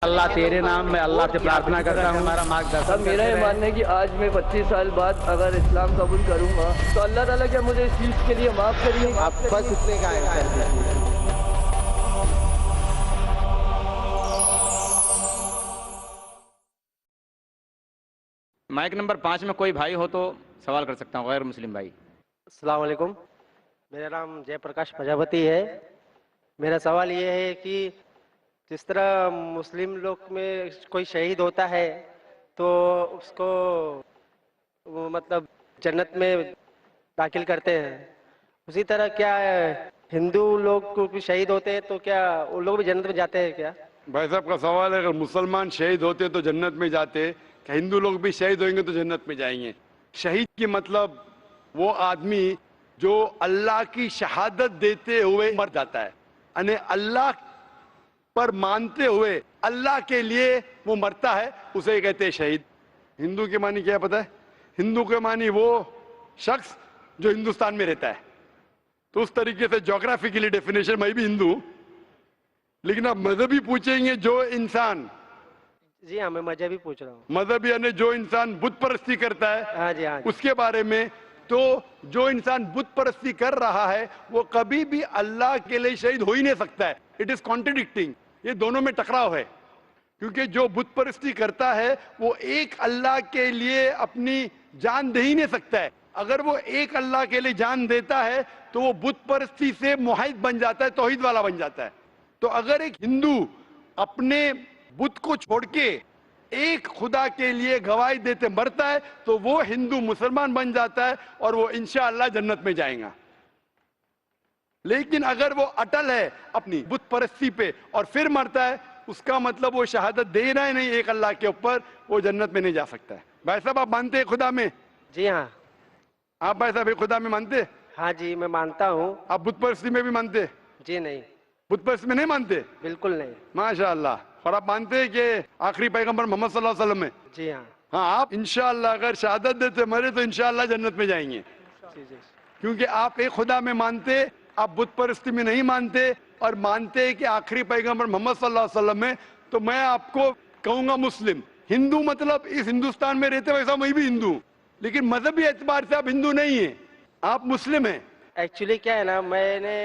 اللہ تیرے نام میں اللہ سے پرارتھنا کرتا ہوں ہمارا مارگدرشن اب میرا یہ ماننا ہے کہ آج میں 25 سال بعد اگر اسلام قبول کروں گا تو اللہ تعالیٰ کیا مجھے اس چیز کے لیے معاف کریں گے؟ آپ بس اتنے کا آنسر دیجیے۔ مائک نمبر 5 میں کوئی بھائی ہو تو سوال کر سکتا ہوں، غیر مسلم بھائی۔ السلام علیکم، میرا نام جے پرکاش پرجاپتی ہے۔ میرا سوال یہ ہے کہ جس طرح مسلم لوگ میں کوئی شہید ہوتا ہے تو اس کو وہ مطلب جنت میں داخل کرتے ہیں، اسی طرح کیا ہندو لوگ بھی شہید ہوتے ہیں تو کیا وہ لوگ بھی جنت میں جاتے ہیں کیا؟ بھائی صاحب کا سوال ہے، اگر مسلمان شہید ہوتے تو جنت میں جاتے، کہ ہندو لوگ بھی شہید ہوئیں گے تو جنت میں جائیں گے؟ شہید کی مطلب وہ آدمی جو اللہ کی شہادت دیتے ہوئے مر جاتا ہے، یعنی اللہ پر مانتے ہوئے اللہ کے لیے وہ مرتا ہے، اسے کہتے ہیں شہید۔ ہندو کے معنی کیا پتہ ہے؟ ہندو کے معنی وہ شخص جو ہندوستان میں رہتا ہے۔ تو اس طریقے سے جغرافیکلی ڈیفینیشن میں بھی ہندو ہوں، لیکن آپ مذہبی پوچھیں گے جو انسان، جی ہاں، میں مذہبی پوچھ رہا ہوں۔ مذہبی یعنی جو انسان بت پرستی کرتا ہے ہاں جی ہاں جی۔ اس کے بارے میں، تو جو انسان بت پرستی کر رہا ہے وہ کبھی بھی اللہ کے لیے شہید ہو ہی نہیں سکتا ہے۔ اٹ از کانٹرڈکٹنگ، یہ دونوں میں ٹکراؤ ہے، کیونکہ جو بت پرستی کرتا ہے وہ ایک اللہ کے لیے اپنی جان دے ہی نہیں سکتا ہے۔ اگر وہ ایک اللہ کے لیے جان دیتا ہے تو وہ بت پرستی سے موحد بن جاتا ہے، توحید والا بن جاتا ہے۔ تو اگر ایک ہندو اپنے بت کو چھوڑ کے ایک خدا کے لیے گواہی دیتے مرتا ہے تو وہ ہندو مسلمان بن جاتا ہے اور وہ انشاءاللہ جنت میں جائیں گا۔ لیکن اگر وہ اٹل ہے اپنی بت پرستی پہ اور پھر مرتا ہے، اس کا مطلب وہ شہادت دے رہا ہے نہیں ایک اللہ کے اوپر، وہ جنت میں نہیں جا سکتا ہے۔ بھائی صاحب آپ مانتے ہیں خدا میں؟ جی ہاں۔ آپ بھائی صاحب ایک خدا میں مانتے؟ ہاں جی میں مانتا ہوں۔ آپ بت پرستی میں بھی مانتے؟ جی نہیں، بت پرستی میں نہیں مانتے؟ بالکل نہیں۔ ماشاءاللہ۔ اور آپ مانتے ہیں کہ آخری پیغمبر محمد صلی اللہ علیہ وسلم ہے؟ جی ہاں۔ ہاں، آپ انشاءاللہ اگر شہادت دیتے مرے تو انشاءاللہ جنت میں جائیں گے، جی جی۔ کیونکہ آپ ایک خدا میں مانتے، آپ بت پرستی میں نہیں مانتے، اور مانتے کہ آخری پیغمبر محمد صلی اللہ علیہ وسلم ہے۔ تو میں آپ کو کہوں گا مسلم۔ ہندو مطلب اس ہندوستان میں رہتے ویسا میں بھی ہندو ہوں، لیکن مذہبی اعتبار سے آپ ہندو نہیں ہیں، آپ مسلم ہیں۔ ایکچولی کیا ہے نا، میں نے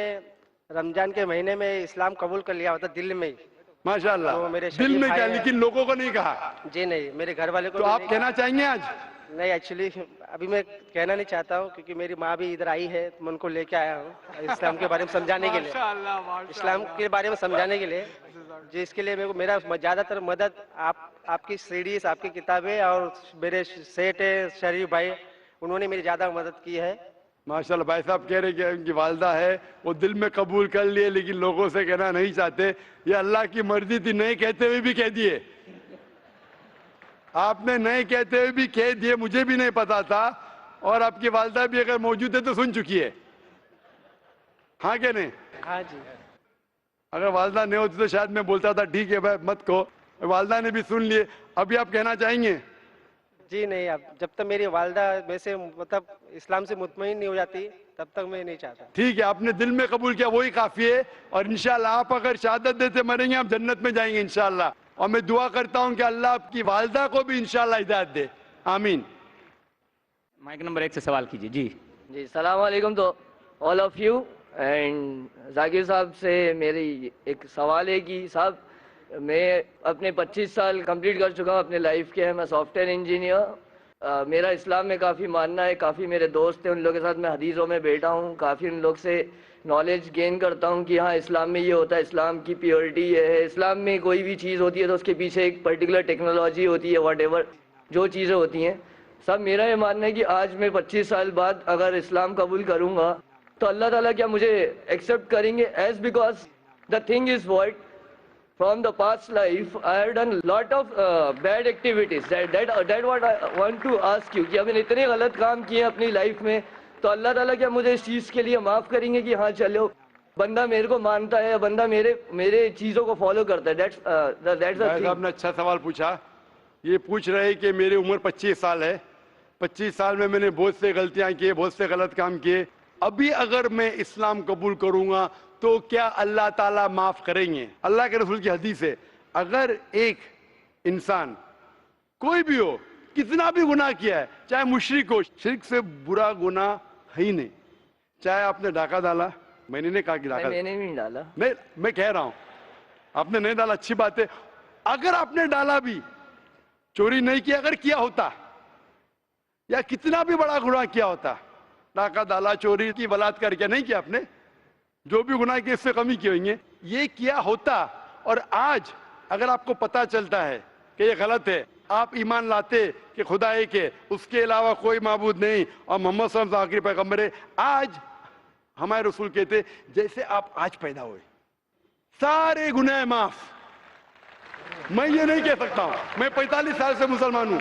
رمضان کے مہینے میں اسلام قبول کر لیا ہوتا دل میں ہی۔ ماشاءاللہ، وہ میرے دل شریف میں بھائی کیا، ہیں۔ لیکن لوگوں کو نہیں کہا۔ جی نہیں، میرے گھر والے کو تو بھی آپ نہیں کہنا چاہیں گے آج؟ کہا۔ نہیں، ایکچولی ابھی میں کہنا نہیں چاہتا ہوں، کیونکہ میری ماں بھی ادھر آئی ہے، میں ان کو لے کے آیا ہوں اسلام کے بارے میں سمجھانے کے لیے، اسلام کے بارے میں سمجھانے کے لیے، جس کے لیے میرا زیادہ تر مدد آپ کی سیڈیز، آپ کی کتابیں اور میرے سیٹ ہے شریف بھائی، انہوں نے میری زیادہ مدد کی ہے۔ ماشاءاللہ۔ بھائی صاحب کہہ رہے کہ ان کی والدہ ہے، وہ دل میں قبول کر لیے لیکن لوگوں سے کہنا نہیں چاہتے۔ یہ اللہ کی مرضی تھی، نہیں کہتے ہوئے بھی کہہ دیے، آپ نے نہیں کہتے ہوئے بھی کہہ دیے، مجھے بھی نہیں پتا تھا، اور آپ کی والدہ بھی اگر موجود ہے تو سن چکی ہے، ہاں کہ نہیں؟ ہاں جی۔ اگر والدہ نہیں ہوتی تو شاید میں بولتا تھا ٹھیک ہے بھائی مت کہو، والدہ نے بھی سن لیے۔ ابھی آپ کہنا چاہیں گے؟ جی نہیں، اب جب تک میری والدہ میں سے مطلب اسلام سے مطمئن نہیں ہو جاتی تب تک میں نہیں چاہتا۔ ٹھیک ہے، آپ نے دل میں قبول کیا، وہی کافی ہے، اور انشاءاللہ آپ اگر شہادت دیتے مریں گے آپ جنت میں جائیں گے انشاءاللہ۔ اور میں دعا کرتا ہوں کہ اللہ آپ کی والدہ کو بھی انشاءاللہ ہدایت دے، آمین۔ مائک نمبر 1 سے سوال کیجیے جی۔ جی السلام علیکم تو آل آف یو، اینڈ ذاکر صاحب سے میری ایک سوال ہے کہ صاحب میں اپنے 25 سال کمپلیٹ کر چکا ہوں اپنے لائف کے، میں سافٹ ویئر انجینئر۔ میرا اسلام میں کافی ماننا ہے، کافی میرے دوست ہیں، ان لوگوں کے ساتھ میں حدیثوں میں بیٹھا ہوں، کافی ان لوگ سے نالج گین کرتا ہوں کہ ہاں اسلام میں یہ ہوتا ہے، اسلام کی پیورٹی یہ ہے، اسلام میں کوئی بھی چیز ہوتی ہے تو اس کے پیچھے ایک پرٹیکولر ٹیکنالوجی ہوتی ہے، واٹ ایور جو چیزیں ہوتی ہیں۔ صاحب میرا یہ ماننا ہے کہ آج میں 25 سال بعد اگر اسلام قبول کروں گا تو اللہ تعالیٰ کیا مجھے ایکسیپٹ کریں گے؟ As because the thing is what from the past life I have done lot of bad activities, that what I want to ask you کہ اب میں نے اتنے غلط کام کیے اپنی لائف میں، تو اللہ تعالیٰ کیا مجھے اس چیز کے لیے معاف کریں گے کہ ہاں چلو بندہ میرے کو مانتا ہے، بندہ میرے چیزوں کو فالو کرتا ہے؟ that's the بھائی صاحب thing۔ نے اچھا سوال پوچھا۔ یہ پوچھ رہے کہ میری عمر 25 سال ہے، 25 سال میں نے بہت سے غلطیاں کی، بہت سے غلط کام کیے، ابھی اگر میں اسلام قبول کروں گا تو کیا اللہ تعالیٰ معاف کریں گے؟ اللہ کے رسول کی حدیث ہے، اگر ایک انسان کوئی بھی ہو کتنا بھی گناہ کیا ہے، چاہے مشرک ہو، شرک سے برا گناہ ہے ہی نہیں. چاہے آپ نے ڈاکہ ڈالا، میں نے نہیں کہا کہ ڈاکہ، میں نے نہیں ڈالا. نہیں میں کہہ رہا ہوں آپ نے نہیں ڈالا، اچھی بات ہے. اگر آپ نے ڈالا بھی، چوری نہیں کیا، اگر کیا ہوتا یا کتنا بھی بڑا گناہ کیا ہوتا، ڈاکہ ڈالا، چوری کی، بلاತ್ಕಾರ کیا، نہیں کیا آپ نے، جو بھی گناہ کیا اس سے کمی کی ہوئی ہیں، یہ کیا ہوتا اور آج اگر آپ کو پتا چلتا ہے کہ یہ غلط ہے، آپ ایمان لاتے کہ خدا ایک ہے، اس کے علاوہ کوئی معبود نہیں اور محمد صلی اللہ علیہ وسلم آخری پیغمبر ہے، آج ہمارے رسول کہتے جیسے آپ آج پیدا ہوئے سارے گناہ معاف. میں یہ نہیں کہہ سکتا ہوں، میں 45 سال سے مسلمان ہوں.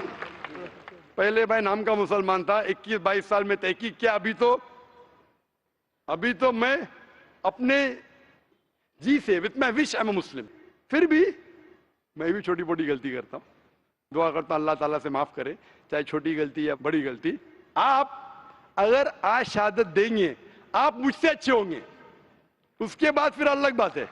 پہلے میں نام کا مسلمان تھا، 21-22 سال میں تحقیق کیا. ابھی تو میں اپنے جی سے with my wish I am اے مسلم. پھر بھی میں بھی چھوٹی موٹی غلطی کرتا ہوں، دعا کرتا ہوں اللہ تعالیٰ سے معاف کرے، چاہے چھوٹی غلطی یا بڑی غلطی. آپ اگر آج شہادت دیں گے آپ مجھ سے اچھے ہوں گے، اس کے بعد پھر الگ بات ہے.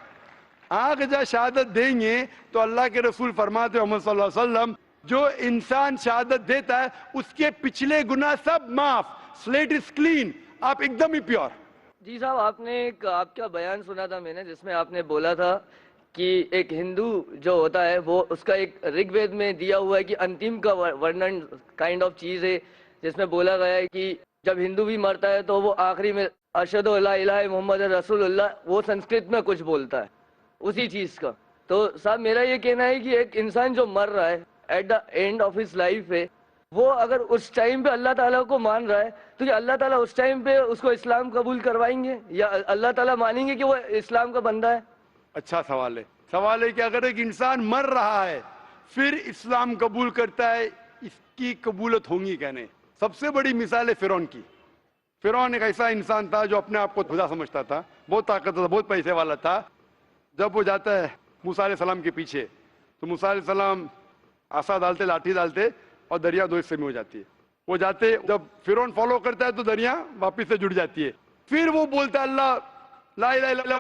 آگ جب شہادت دیں گے تو اللہ کے رسول فرماتے ہیں محمد صلی اللہ علیہ وسلم، جو انسان شہادت دیتا ہے اس کے پچھلے گناہ سب معاف، سلیٹ از کلین، آپ ایک دم ہی پیور. جی صاحب، آپ نے ایک آپ کا بیان سنا تھا میں نے، جس میں آپ نے بولا تھا کہ ایک ہندو جو ہوتا ہے وہ اس کا ایک رگ وید میں دیا ہوا ہے کہ انتم کا ورنن کائنڈ آف چیز ہے، جس میں بولا گیا ہے کہ جب ہندو بھی مرتا ہے تو وہ آخری میں اشہد لا الہ محمد رسول اللہ، وہ سنسکرت میں کچھ بولتا ہے اسی چیز کا. تو صاحب میرا یہ کہنا ہے کہ ایک انسان جو مر رہا ہے at the end of his life ہے، وہ اگر اس ٹائم پہ اللہ تعالیٰ کو مان رہا ہے تو کیا اللہ تعالیٰ اس ٹائم پہ اس کو اسلام قبول کروائیں گے، یا اللہ تعالیٰ مانیں گے کہ وہ اسلام کا بندہ ہے؟ اچھا سوال ہے. سوال ہے کہ اگر ایک انسان مر رہا ہے پھر اسلام قبول کرتا ہے، اس کی قبولت ہوں گی کہنے. سب سے بڑی مثال ہے فرعون کی. فرعون ایک ایسا انسان تھا جو اپنے آپ کو خدا سمجھتا تھا، بہت طاقتور تھا، بہت پیسے والا تھا. جب وہ جاتا ہے موسیٰ علیہ السلام کے پیچھے تو موسیٰ علیہ السلام عصا ڈالتے، لاٹھی ڈالتے اور دریا دو حصے میں ہو جاتی ہے. وہ جاتے، جب فرعون فالو کرتا ہے تو دریا واپس سے جڑ جاتی ہے. پھر وہ بولتا ہے اللہ لا الہ الا اللہ.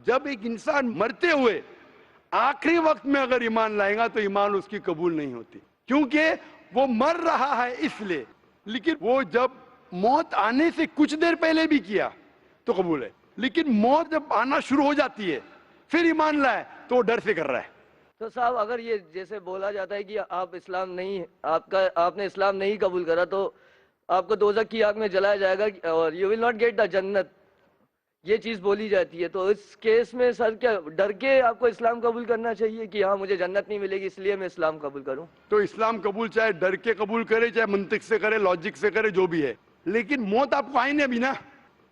جب ایک انسان مرتے ہوئے آخری وقت میں اگر ایمان لائے گا تو ایمان اس کی قبول نہیں ہوتی، کیونکہ وہ مر رہا ہے اس لیے. لیکن وہ جب موت آنے سے کچھ دیر پہلے بھی کیا تو قبول ہے، لیکن موت جب آنا شروع ہو جاتی ہے پھر ایمان لائے تو وہ ڈر سے کر رہا ہے. تو صاحب اگر یہ جیسے بولا جاتا ہے کہ آپ اسلام نہیں، آپ نے اسلام نہیں قبول کرا تو آپ کو دوزخ کی آگ میں جلایا جائے گا اور you will not get the جنت، یہ چیز بولی جاتی ہے. تو اس کیس میں سر کیا ڈر کے آپ کو اسلام قبول کرنا چاہیے کہ ہاں مجھے جنت نہیں ملے گی اس لیے میں اسلام قبول کروں؟ تو اسلام قبول چاہے ڈر کے قبول کرے، چاہے منطق سے کرے، لاجک سے کرے، جو بھی ہے، لیکن موت آپ کو آئیں ابھی نا.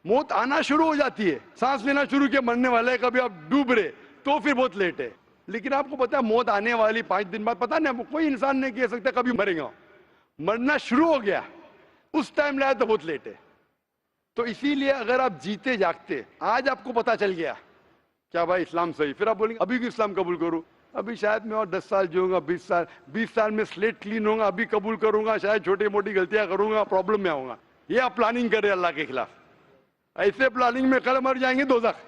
موت آنا شروع ہو جاتی ہے، سانس لینا شروع کیا، مرنے والے ہیں، کبھی آپ ڈوب رہے تو پھر بہت لیٹ ہے. لیکن آپ کو پتا ہے موت آنے والی 5 دن بعد، پتا نہیں کوئی انسان نہیں کہہ سکتا کبھی مرے گا. مرنا شروع ہو گیا اس ٹائم لایا تو بہت لیٹ ہے. تو اسی لیے اگر آپ جیتے جاگتے آج آپ کو پتا چل گیا کیا بھائی اسلام صحیح، پھر آپ بولیں گے ابھی بھی اسلام قبول کروں، ابھی شاید میں اور 10 سال جیوں گا، 20 سال میں سلیٹ کلین ہوں گا، ابھی قبول کروں گا، شاید چھوٹی موٹی غلطیاں کروں گا، پرابلم میں آؤں گا. یہ آپ پلاننگ کر رہے ہیں اللہ کے خلاف. ایسے پلاننگ میں کل مر جائیں گے دوزخ.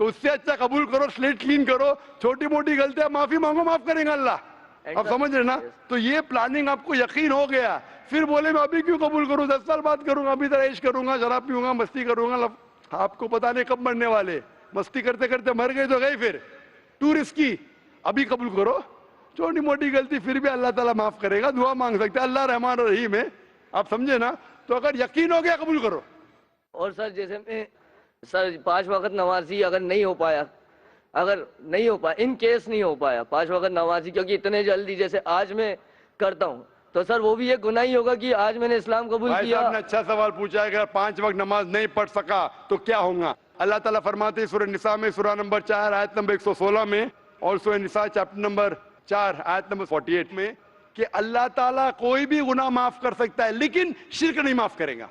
تو اس سے اچھا قبول کرو، سلیٹ کلین کرو، چھوٹی موٹی غلطیاں معافی مانگو، معاف کریں گا اللہ. آپ سمجھ رہے نا؟ تو یہ پلاننگ آپ کو یقین ہو گیا، پھر بولے میں ابھی کیوں قبول کروں، 10 سال بعد کروں گا، ابھی طرح عیش کروں گا، شراب پیوں گا، مستی کروں گا. آپ کو پتا نہیں کب مرنے والے، مستی کرتے کرتے مر گئے تو گئے، پھر ٹو رسکی. ابھی قبول کرو، چھوٹی موٹی غلطی پھر بھی اللہ تعالیٰ معاف کرے گا، دعا مانگ سکتے ہیں، اللہ رحمان الرحیم ہے. آپ سمجھے نا؟ تو اگر یقین ہو گیا قبول کرو. اور سر جیسے میں سر 5 وقت نمازی اگر نہیں ہو پایا، ان کیس نہیں ہو پایا 5 وقت نمازی، کیونکہ اتنے جلدی جیسے آج میں کرتا ہوں، تو سر وہ بھی ایک گناہ ہی ہوگا کہ آج میں نے اسلام قبول بھائی کیا. صاحب نے اچھا سوال پوچھا ہے، اگر 5 وقت نماز نہیں پڑھ سکا تو کیا ہوگا؟ اللہ تعالیٰ فرماتے ہیں سورہ نساء میں، سورہ نمبر 4 آیت نمبر 116 میں، اور سورہ نساء چیپٹر نمبر 4 آیت نمبر 48 میں، کہ اللہ تعالیٰ کوئی بھی گناہ معاف کر سکتا ہے لیکن شرک نہیں معاف کرے گا.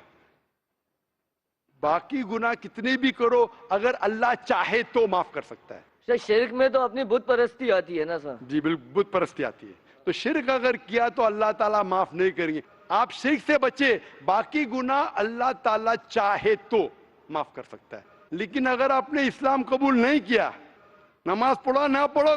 باقی گناہ کتنے بھی کرو اگر اللہ چاہے تو معاف کر سکتا ہے. سر شرک میں تو اپنی بت پرستی آتی ہے نا سر؟ جی بالکل، بت پرستی آتی ہے. تو شرک اگر کیا تو اللہ تعالیٰ معاف نہیں کریں گے. آپ شرک سے بچے، باقی گناہ اللہ تعالیٰ چاہے تو معاف کر سکتا ہے. لیکن اگر آپ نے اسلام قبول نہیں کیا، نماز پڑھو نہ پڑھو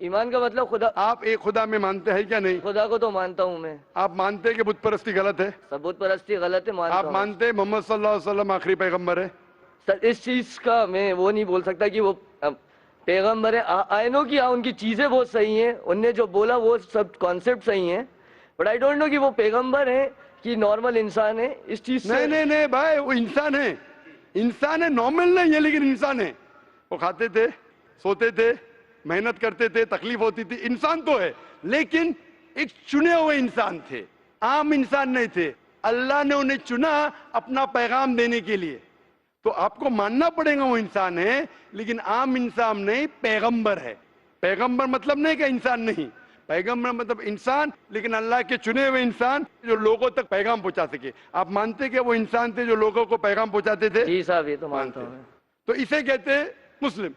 ایمان کا مطلب خدا. آپ ایک خدا میں مانتے ہیں کیا نہیں؟ خدا کو تو مانتا ہوں میں. آپ مانتے ہیں کہ بت پرستی غلط ہے؟ سب بت پرستی غلط ہے مانتا آپ ہوں. مانتے ہیں محمد صلی اللہ علیہ وسلم آخری پیغمبر ہے؟ سر اس چیز کا میں وہ نہیں بول سکتا کہ وہ پیغمبر ہے. آئی نو کہ ان کی چیزیں بہت صحیح ہیں, ان نے جو بولا وہ سب کانسیپٹ صحیح ہیں, بٹ آئی ڈونٹ نو کہ وہ پیغمبر ہیں کہ نارمل انسان ہے. اس چیز سے نہیں بھائی, وہ انسان ہے, انسان ہے, نارمل نہیں ہے لیکن انسان ہے. وہ کھاتے تھے, سوتے تھے, محنت کرتے تھے, تکلیف ہوتی تھی, انسان تو ہے لیکن ایک چنے ہوئے انسان تھے, عام انسان نہیں تھے. اللہ نے انہیں چنا اپنا پیغام دینے کے لیے, تو آپ کو ماننا پڑے گا وہ انسان ہے لیکن عام انسان نہیں, پیغمبر ہے. پیغمبر مطلب نہیں کہ انسان نہیں, پیغمبر مطلب انسان لیکن اللہ کے چنے ہوئے انسان جو لوگوں تک پیغام پہنچا سکے. آپ مانتے کہ وہ انسان تھے جو لوگوں کو پیغام پہنچاتے تھے؟ جی صاحب یہ تو مانتا ہوں. تو اسے کہتے ہیں مسلم.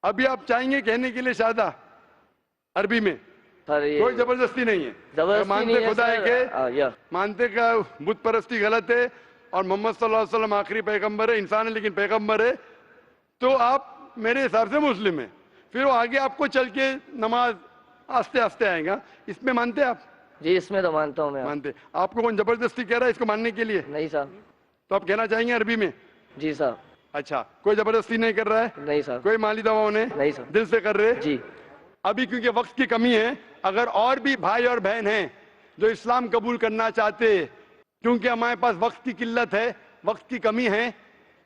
ابھی آپ چاہیں گے کہنے کے لیے شادہ عربی میں؟ کوئی زبردستی نہیں ہے. مانتے خدا ہے کہ مانتے کہ بت پرستی غلط ہے اور محمد صلی اللہ علیہ وسلم آخری پیغمبر ہے, انسان ہے لیکن پیغمبر ہے, تو آپ میرے حساب سے مسلم ہیں. پھر وہ آگے آپ کو چل کے نماز آستے آستے آئے گا, اس میں مانتے آپ؟ جی اس میں تو مانتا ہوں میں. مانتے. آپ کو کون زبردستی کہہ رہا ہے اس کو ماننے کے لیے؟ نہیں صاحب. تو آپ کہنا چاہیں گے عربی میں؟ جی صاحب. اچھا, کوئی زبردستی نہیں کر رہا ہے؟ نہیں صاحب. کوئی مالی دباؤ نہیں؟ نہیں صاحب. دل سے کر رہے؟ جی. ابھی کیونکہ وقت کی کمی ہے, اگر اور بھی بھائی اور بہن ہیں جو اسلام قبول کرنا چاہتے, کیونکہ ہمارے پاس وقت کی قلت ہے, وقت کی کمی ہے,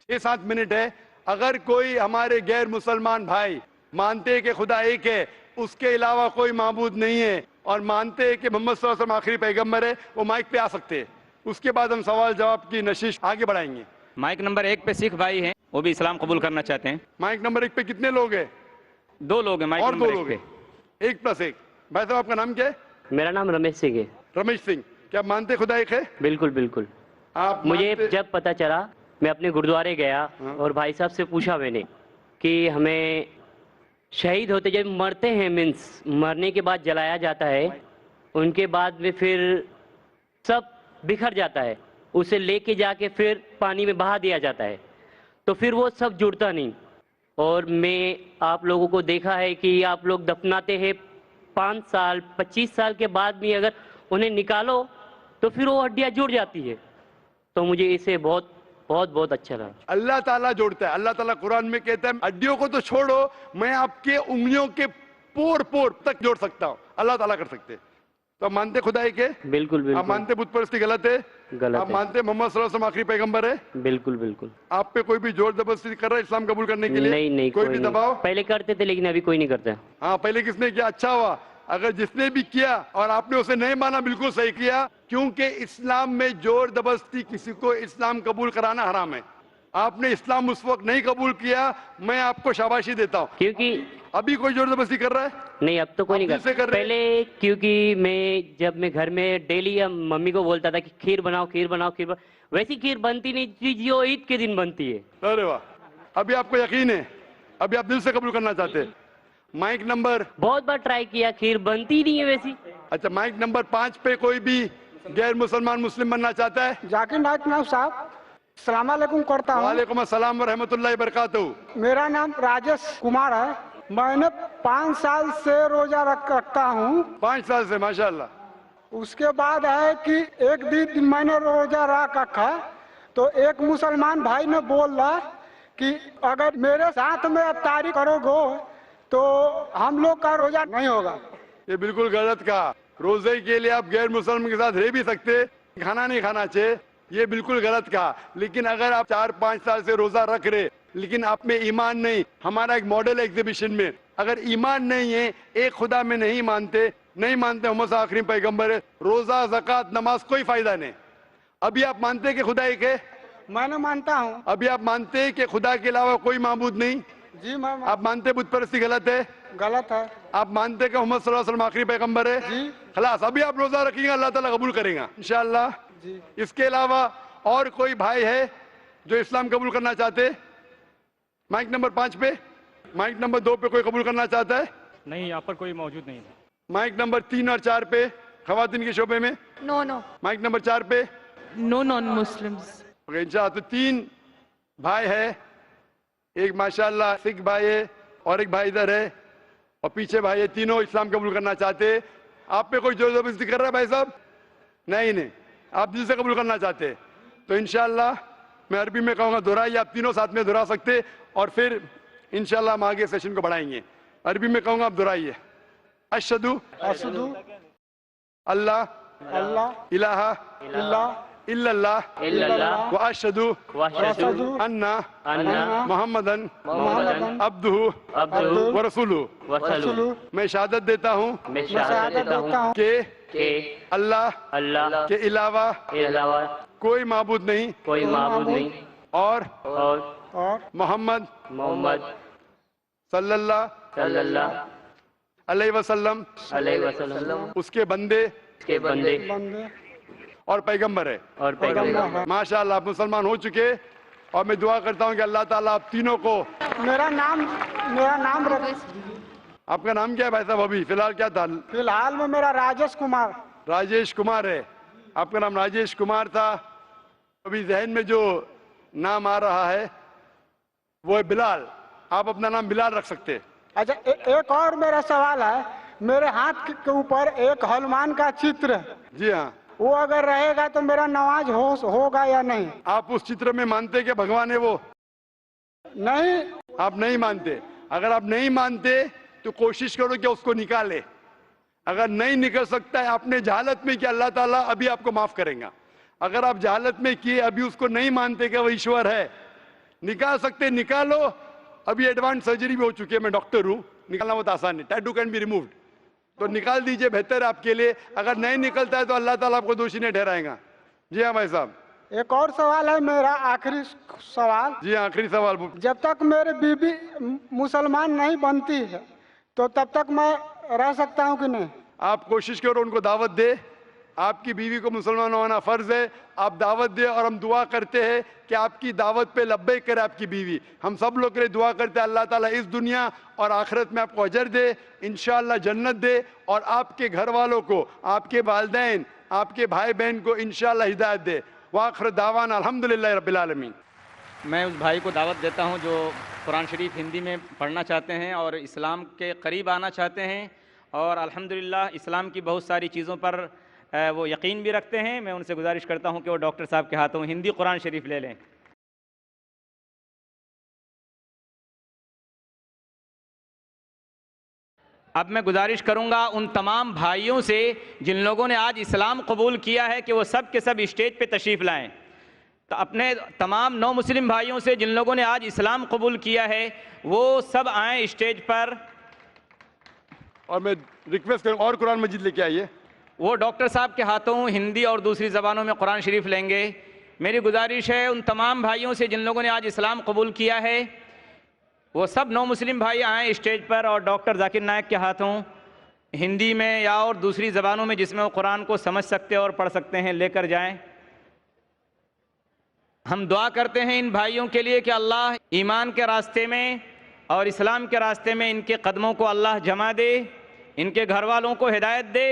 6-7 منٹ ہے, اگر کوئی ہمارے غیر مسلمان بھائی مانتے کہ خدا ایک ہے, اس کے علاوہ کوئی معبود نہیں ہے, اور مانتے کہ محمد صلی اللہ علیہ وسلم آخری پیغمبر ہے, وہ مائک پہ آ سکتے ہیں. اس کے بعد ہم سوال جواب کی نشست آگے بڑھائیں گے. مائک نمبر 1 پہ سکھ بھائی ہیں, وہ بھی اسلام قبول کرنا چاہتے ہیں. مائک نمبر 1 پہ کتنے لوگ ہیں؟ 2 لوگ ہیں مائک اور نمبر 2 1 لوگ پہ. ہیں. 1+1. بھائی صاحب آپ کا نام کیا ہے؟ میرا نام رمیش سنگھ ہے. رمیش سنگھ, کیا آپ مانتے خدا ایک ہے؟ بالکل بالکل. آپ مجھے جب پتا چلا, میں اپنے گردوارے گیا اور بھائی صاحب سے پوچھا میں نے کہ ہمیں شہید ہوتے جب مرتے ہیں, مینس مرنے کے بعد جلایا جاتا ہے, ان کے بعد میں پھر سب بکھر جاتا ہے, اسے لے کے جا کے پھر پانی میں بہا دیا جاتا ہے, تو پھر وہ سب جڑتا نہیں. اور میں آپ لوگوں کو دیکھا ہے کہ آپ لوگ دفناتے ہیں 5 سال 25 سال کے بعد بھی اگر انہیں نکالو تو پھر وہ ہڈیاں جڑ جاتی ہے. تو مجھے اسے بہت بہت بہت اچھا لگا. اللہ تعالیٰ جوڑتا ہے. اللہ تعالیٰ قرآن میں کہتا ہے ہڈیوں کو تو چھوڑو, میں آپ کے انگلیوں کے پور تک جوڑ سکتا ہوں. اللہ تعالیٰ کر سکتے. تو آپ مانتے خدا ایک ہے؟ بالکل بالکل. آپ مانتے بت پرستی غلط ہے؟ غلط. آپ مانتے محمد صلی اللہ علیہ وسلم آخری پیغمبر ہے؟ بالکل بالکل. آپ پہ کوئی بھی زور زبردستی کر رہا ہے اسلام قبول کرنے کے لیے؟ نہیں کوئی بھی دباؤ؟ پہلے کرتے تھے لیکن ابھی کوئی نہیں کرتا. ہاں پہلے کس نے کیا؟ اچھا ہوا اگر جس نے بھی کیا اور آپ نے اسے نہیں مانا, بالکل صحیح کیا, کیونکہ اسلام میں زور زبردستی کسی کو اسلام قبول کرانا حرام ہے. آپ نے اسلام اس وقت نہیں قبول کیا, میں آپ کو شاباشی دیتا ہوں. کیونکہ ابھی کوئی زور زبردستی کر رہا ہے؟ نہیں, اب تو کوئی نہیں کرتا. پہلے کیونکہ جب میں گھر میں ڈیلی ممی کو بولتا تھا کہ کھیر بناؤ کھیر بناؤ کھیر بناؤ, ویسی کھیر بنتی نہیں تھی جو عید کے دن بنتی ہے. ارے واہ, ابھی آپ کو یقین ہے, ابھی آپ دل سے قبول کرنا چاہتے ہیں. مائک نمبر, بہت بار ٹرائی کیا, کھیر بنتی نہیں ہے ویسی. اچھا, مائک نمبر 5 پہ کوئی بھی غیر مسلمان مسلم بننا چاہتا ہے؟ ذاکر نائک نام صاحب, السلام علیکم کرتا ہوں. وعلیکم السلام ورحمۃ اللہ وبرکاتہ. میرا نام راجیش کمار ہے. میں نے 5 سال سے روزہ رکھتا ہوں. 5 سال سے, ماشاءاللہ. اس کے بعد ہے کہ ایک دن میں نے روزہ رکھا تو ایک مسلمان بھائی نے بولا کہ اگر میرے ساتھ میں افطاری کرو گے تو ہم لوگ کا روزہ نہیں ہوگا. یہ بالکل غلط کہا. روزے کے لیے آپ غیر مسلم کے ساتھ رہ بھی سکتے, کھانا نہیں کھانا چاہیے, یہ بالکل غلط کہا. لیکن اگر آپ 4-5 سال سے روزہ رکھ رہے لیکن آپ میں ایمان نہیں, ہمارا ایک ماڈل ایگزیبیشن میں اگر ایمان نہیں ہے, ایک خدا میں نہیں مانتے محمد آخری پیغمبر ہے, روزہ زکوٰۃ نماز کوئی فائدہ نہیں. ابھی آپ مانتے کہ خدا ایک ہے؟ میں نے مانتا ہوں. ابھی آپ مانتے کہ خدا کے علاوہ کوئی معبود نہیں؟ جی میں. آپ مانتے بت پرستی غلط ہے؟ غلط ہے. آپ مانتے کہ محمد صلی اللہ علیہ وسلم آخری پیغمبر ہے؟ جی. خلاص, ابھی آپ روزہ رکھیں گے, اللہ تعالیٰ قبول کریں گا انشاءاللہ. جی. اس کے علاوہ اور کوئی بھائی ہے جو اسلام قبول کرنا چاہتے؟ مائک نمبر 5 پہ. مائک نمبر 2 پہ کوئی قبول کرنا چاہتا ہے؟ نہیں, یہاں پر کوئی موجود نہیں. مائک نمبر 3 اور 4 پہ خواتین کے شعبے میں؟ نو. مائک نمبر 4 پہ نو نان مسلمز. تو 3 بھائی ہے, ایک ماشاءاللہ سکھ بھائی ہے اور ایک بھائی ادھر ہے. اور پیچھے بھائی یہ تینوں اسلام قبول کرنا چاہتے ہیں. آپ پہ کوئی زبردستی کر رہا ہے بھائی صاحب؟ نہیں آپ دل سے قبول کرنا چاہتے ہیں تو انشاءاللہ میں عربی میں کہوں گا دہرائیے. آپ تینوں ساتھ میں دہرا سکتے اور پھر انشاءاللہ ہم آگے سیشن کو بڑھائیں گے. عربی میں کہوں گا آپ دہرائیے. اشہدو اللہ الہ الا اللہ واشہدو ان محمدن عبدہ ورسولہ. میں شہادت دیتا ہوں کہ اللہ کے علاوہ کوئی معبود نہیں اور محمد صلی اللہ علیہ وسلم اس کے بندے اور پیغمبر ہے. ماشاءاللہ آپ مسلمان ہو چکے اور میں دعا کرتا ہوں کہ اللہ تعالیٰ آپ تینوں کو. میرا نام آپ کا نام کیا ہے بھائی صاحب؟ ابھی فی الحال کیا تھا؟ فی الحال میں میرا راجیش کمار ہے. آپ کا نام راجیش کمار تھا. ابھی ذہن میں جو نام آ رہا ہے وہ ہے بلال. آپ اپنا نام بلال رکھ سکتے. اچھا ایک اور میرا سوال ہے. میرے ہاتھ کے اوپر ایک ہنومان کا چتر ہے. جی ہاں. وہ اگر رہے گا تو میرا نماز ہوگا یا نہیں؟ آپ اس چتر میں مانتے کہ بھگوان ہے وہ؟ نہیں. آپ نہیں مانتے. اگر آپ نہیں مانتے تو کوشش کرو کہ اس کو نکالے. اگر نہیں نکل سکتا ہے آپ نے جہالت میں کیا اللہ تعالیٰ ابھی آپ کو معاف کریں گا. اگر آپ جہالت میں کیے ابھی اس کو نہیں مانتے کہ وہ ایشور ہے نکال سکتے نکالو. ابھی ایڈوانس سرجری بھی ہو چکی ہے. میں ڈاکٹر ہوں. نکالنا بہت آسان ہے. Tattoo can be removed. تو نکال دیجئے بہتر ہے آپ کے لیے. اگر نہیں نکلتا ہے تو اللہ تعالیٰ آپ کو دوشی نہیں ٹھہرائے گا. جی ہاں بھائی صاحب. ایک اور سوال ہے میرا آخری سوال. جی ہاں آخری سوال. جب تک میری بیوی مسلمان نہیں بنتی ہے تو تب تک میں رہ سکتا ہوں کہ نہیں؟ آپ کوشش کرو ان کو دعوت دے. آپ کی بیوی کو مسلمان ہونا فرض ہے. آپ دعوت دے اور ہم دعا کرتے ہیں کہ آپ کی دعوت پہ لبیک کرے آپ کی بیوی. ہم سب لوگ کے لیے دعا کرتے ہیں اللہ تعالیٰ اس دنیا اور آخرت میں آپ کو اجر دے, انشاءاللہ جنت دے, اور آپ کے گھر والوں کو, آپ کے والدین, آپ کے بھائی بہن کو انشاءاللہ ہدایت دے. وآخر دعوانا الحمدللہ رب العالمین. میں اس بھائی کو دعوت دیتا ہوں جو قرآن شریف ہندی میں پڑھنا چاہتے ہیں اور اسلام کے قریب آنا چاہتے ہیں اور الحمدللہ اسلام کی بہت ساری چیزوں پر وہ یقین بھی رکھتے ہیں. میں ان سے گزارش کرتا ہوں کہ وہ ڈاکٹر صاحب کے ہاتھوں ہندی قرآن شریف لے لیں. اب میں گزارش کروں گا ان تمام بھائیوں سے جن لوگوں نے آج اسلام قبول کیا ہے کہ وہ سب کے سب اسٹیج پہ تشریف لائیں. تو اپنے تمام نو مسلم بھائیوں سے جن لوگوں نے آج اسلام قبول کیا ہے وہ سب آئیں اسٹیج پر. اور میں ریکویسٹ کروں اور قرآن مجید لے کے آئیے. وہ ڈاکٹر صاحب کے ہاتھوں ہندی اور دوسری زبانوں میں قرآن شریف لیں گے. میری گزارش ہے ان تمام بھائیوں سے جن لوگوں نے آج اسلام قبول کیا ہے وہ سب نو مسلم بھائی آئیں اسٹیج پر اور ڈاکٹر ذاکر نائک کے ہاتھوں ہندی میں یا اور دوسری زبانوں میں جس میں وہ قرآن کو سمجھ سکتے اور پڑھ سکتے ہیں لے کر جائیں. ہم دعا کرتے ہیں ان بھائیوں کے لیے کہ اللہ ایمان کے راستے میں اور اسلام کے راستے میں ان کے قدموں کو اللہ جما دے, ان کے گھر والوں کو ہدایت دے,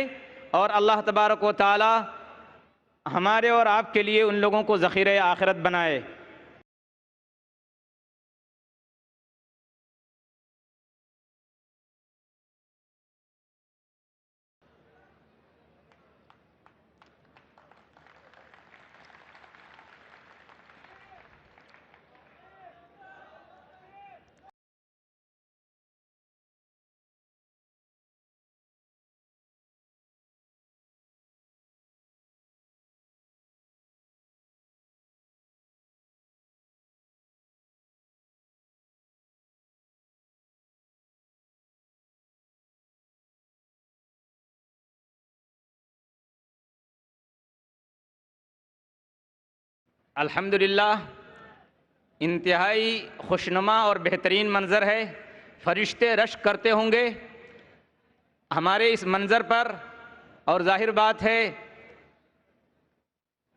اور اللہ تبارک و تعالی ہمارے اور آپ کے لیے ان لوگوں کو ذخیرہ آخرت بنائے. الحمدللہ انتہائی خوشنما اور بہترین منظر ہے. فرشتے رشک کرتے ہوں گے ہمارے اس منظر پر, اور ظاہر بات ہے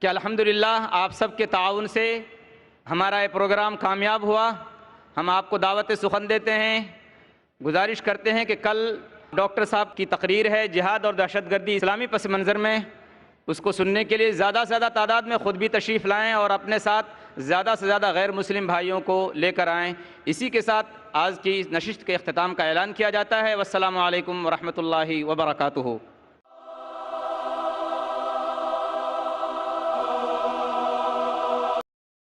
کہ الحمدللہ آپ سب کے تعاون سے ہمارا یہ پروگرام کامیاب ہوا. ہم آپ کو دعوت سخن دیتے ہیں. گزارش کرتے ہیں کہ کل ڈاکٹر صاحب کی تقریر ہے جہاد اور دہشت گردی اسلامی پس منظر میں. اس کو سننے کے لیے زیادہ سے زیادہ تعداد میں خود بھی تشریف لائیں اور اپنے ساتھ زیادہ سے زیادہ غیر مسلم بھائیوں کو لے کر آئیں۔ اسی کے ساتھ آج کی نشست کے اختتام کا اعلان کیا جاتا ہے۔ والسلام علیکم ورحمۃ اللہ وبرکاتہ۔